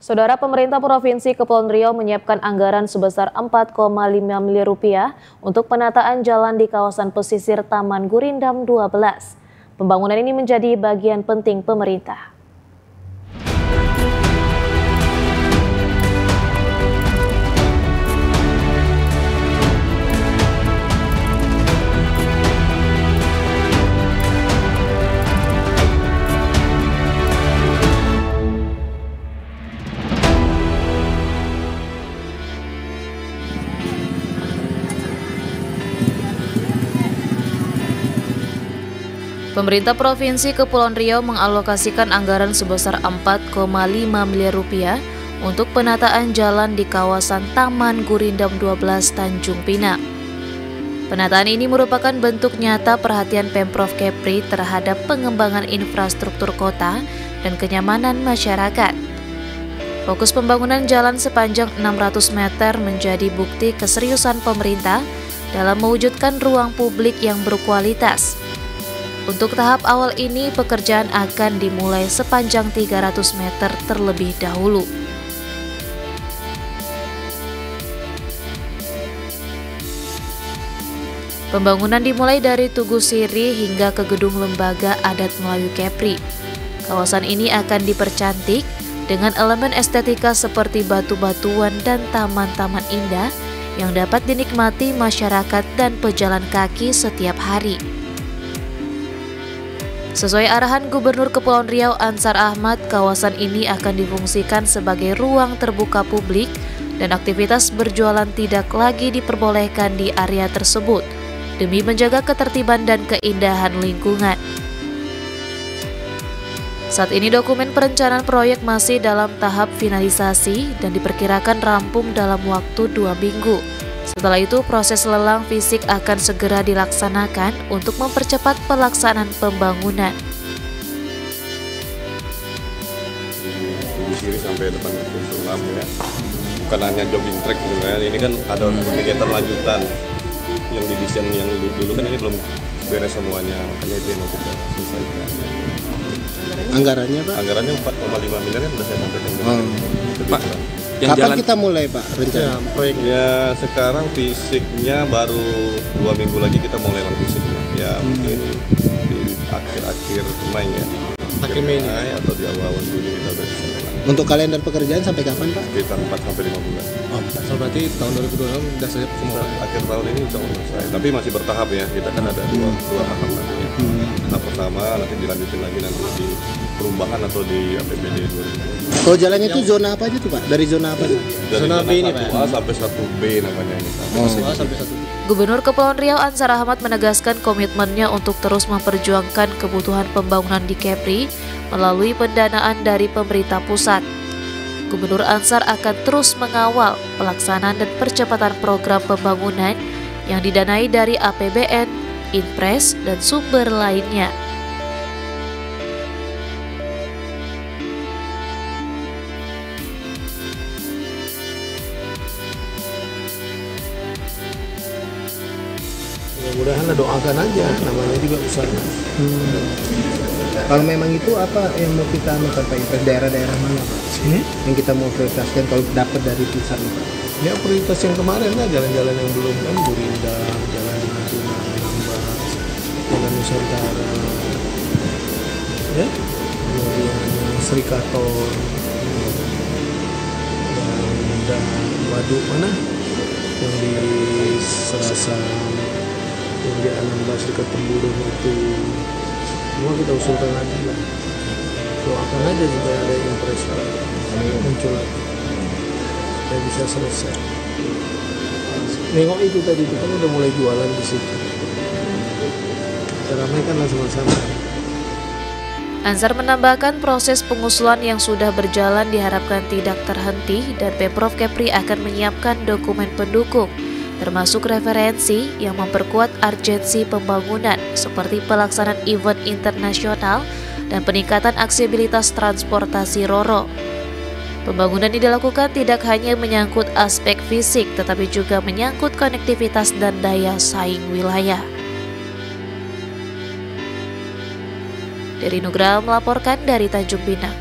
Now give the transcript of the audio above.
Saudara, pemerintah Provinsi Kepulauan Riau menyiapkan anggaran sebesar 4,5 miliar rupiah untuk penataan jalan di kawasan pesisir Taman Gurindam 12. Pembangunan ini menjadi bagian penting pemerintah. Pemerintah Provinsi Kepulauan Riau mengalokasikan anggaran sebesar 4,5 miliar rupiah untuk penataan jalan di kawasan Taman Gurindam 12 Tanjung Pinang. Penataan ini merupakan bentuk nyata perhatian Pemprov Kepri terhadap pengembangan infrastruktur kota dan kenyamanan masyarakat. Fokus pembangunan jalan sepanjang 600 meter menjadi bukti keseriusan pemerintah dalam mewujudkan ruang publik yang berkualitas. Untuk tahap awal ini, pekerjaan akan dimulai sepanjang 300 meter terlebih dahulu. Pembangunan dimulai dari Tugu Siri hingga ke Gedung Lembaga Adat Melayu Kepri. Kawasan ini akan dipercantik dengan elemen estetika seperti batu-batuan dan taman-taman indah yang dapat dinikmati masyarakat dan pejalan kaki setiap hari. Sesuai arahan Gubernur Kepulauan Riau Ansar Ahmad, kawasan ini akan difungsikan sebagai ruang terbuka publik dan aktivitas berjualan tidak lagi diperbolehkan di area tersebut demi menjaga ketertiban dan keindahan lingkungan. Saat ini dokumen perencanaan proyek masih dalam tahap finalisasi dan diperkirakan rampung dalam waktu 2 minggu. Setelah itu, proses lelang fisik akan segera dilaksanakan untuk mempercepat pelaksanaan pembangunan. Di sini sampai depan Sulam ya, bukan hanya jogging track sebenarnya. Ini kan ada kegiatan lanjutan yang didesain yang dulu kan ini belum beres semuanya, makanya itu yang mau kita selesaikan. Anggarannya Pak? Anggarannya 4,5 miliar kan sudah saya sampaikan. Pak, kapan kita mulai Pak rencana proyeknya? Sekarang fisiknya baru 2 minggu lagi kita mulai lelang fisiknya. Ya mungkin di akhir-akhir Mei ya. Akhir Mei atau di awal Juni kita udah bisa lelang. Untuk kalender pekerjaan sampai kapan Pak? Sekitar 4 sampai 5 bulan. Oh, so berarti tahun 2026 sudah selesai semua. Akhir tahun ini insya Allah selesai. Tapi masih bertahap ya. Kita kan ada dua tahap nantinya. Tahap pertama nanti dilanjutin lagi nanti di perubahan atau di APBD 2020. Kalau jalannya itu zona apa aja tuh Pak? Dari zona apa? Dari zona B ini Pak. 1A sampai 1B namanya ini. Sampai 1B. Gubernur Kepulauan Riau Ansar Ahmad menegaskan komitmennya untuk terus memperjuangkan kebutuhan pembangunan di Kepri melalui pendanaan dari pemerintah pusat. Gubernur Ansar akan terus mengawal pelaksanaan dan percepatan program pembangunan yang didanai dari APBN, Inpres, dan sumber lainnya. Mudah-mudahan doakan aja, namanya juga usaha. Kalau memang itu apa yang mau kita anukan Pak? Daerah-daerah mana Pak? Yang kita mau prioritaskan kalau dapat dari pusat Pak? Ya prioritas yang kemarin lah, jalan-jalan yang belum kan, Gurindam, jalan di Natuna, Nambas, jalan Nusantara, ya, kemudian Serikaton, dan Waduk mana? Yang di Serasan, yang di Anambas dekat Temburung itu, semua kita usulkan lagi lah. Doakan aja supaya ada impres muncul lagi, supaya bisa selesai. Nengok itu tadi itu kan udah mulai jualan di situ. Kita ramaikanlah sama-sama. Ansar menambahkan proses pengusulan yang sudah berjalan diharapkan tidak terhenti dan Pemprov Kepri akan menyiapkan dokumen pendukung, termasuk referensi yang memperkuat urgensi pembangunan seperti pelaksanaan event internasional dan peningkatan aksesibilitas transportasi Roro. Pembangunan ini dilakukan tidak hanya menyangkut aspek fisik, tetapi juga menyangkut konektivitas dan daya saing wilayah. Dari Nugraha melaporkan dari Tanjung Pinang.